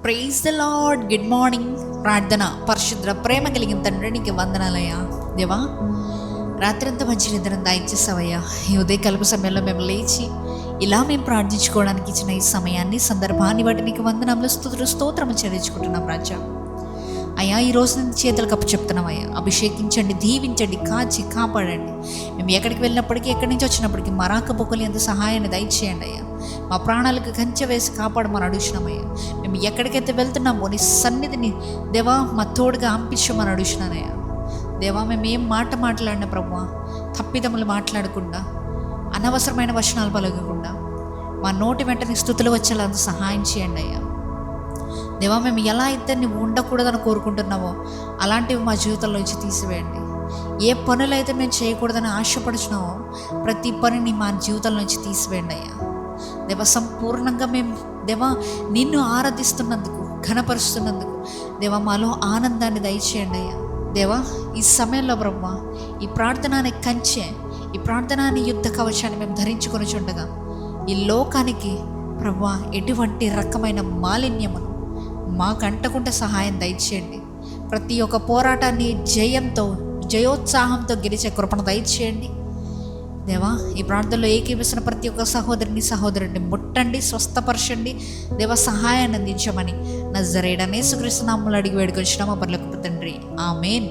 Praise the lord. Good morning. ప్రార్థన. పరిశుద్ర ప్రేమ కలిగిన తండ్రి, నీకు వందనాలయ్యా. దేవా, రాత్రంతా మంచి నిద్రను దయచేసావయ్యా. ఈ ఉదయకాలపు సమయంలో మేము లేచి ఇలా మేము ప్రార్థించుకోవడానికి ఇచ్చిన ఈ సమయాన్ని, సందర్భాన్ని బట్టి నీకు వందనములు, స్తుతులు, స్తోత్రము చెల్లించుకుంటున్నాం రాజా. అయ్యా, ఈ రోజు నుంచి చేతులకు అప్పు చెప్తున్నామయ్యా. అభిషేకించండి, దీవించండి, కాచి కాపాడండి. మేము ఎక్కడికి వెళ్ళినప్పటికీ, ఎక్కడి నుంచి వచ్చినప్పటికీ మరాకపోకలి ఎంత సహాయాన్ని దయచేయండి అయ్యా. మా ప్రాణాలకు కంచె వేసి కాపాడమని అడుగుతున్నామయ్యా. మేము ఎక్కడికైతే వెళ్తున్నామో నీ సన్నిధిని దేవా మా తోడుగా అంపించమని అడుగుతున్నానయ్యా. దేవా, మేము ఏం మాట మాట్లాడినా ప్రభువా, తప్పిదములు మాట్లాడకుండా, అనవసరమైన వచనాలు పలకకుండా మా నోటి వెంటనే స్తుతులు వచ్చేలా సహాయం చేయండి అయ్యా. దేవా, మేము ఎలా అయితే నువ్వు ఉండకూడదని కోరుకుంటున్నావో అలాంటివి మా జీవితంలో నుంచి తీసివేయండి. ఏ పనులైతే మేము చేయకూడదని ఆశపడుచున్నావో ప్రతి పనిని మా జీవితంలో నుంచి తీసివేయండి అయ్యా. దేవా, సంపూర్ణంగా మేము దేవా నిన్ను ఆరాధిస్తున్నందుకు, ఘనపరుస్తున్నందుకు దేవా మాలో ఆనందాన్ని దయచేయండి అయ్యా. దేవా, ఈ సమయంలో బ్రహ్మ ఈ ప్రార్థనాన్ని కంచె, ఈ ప్రార్థనాన్ని యుద్ధ కవచాన్ని మేము ధరించుకొని చుండగా ఈ లోకానికి బ్రహ్మ ఎటువంటి రకమైన మాలిన్యమును మాకు అంటకుండా సహాయం దయచేయండి. ప్రతి ఒక్క పోరాటాన్ని జయంతో, జయోత్సాహంతో గెలిచే కృపను దయచేయండి దేవా. ఈ ప్రాంతంలో ఏకీపిస్తున్న ప్రతి ఒక్క సహోదరుని, సహోదరుడిని ముట్టండి, స్వస్థపరచండి దేవా, సహాయాన్ని అందించమని నజరేయుడైన యేసుక్రీస్తు నామములో అడిగి వేడుకొంచున్నాము పరలోకపు తండ్రి. ఆమేన్.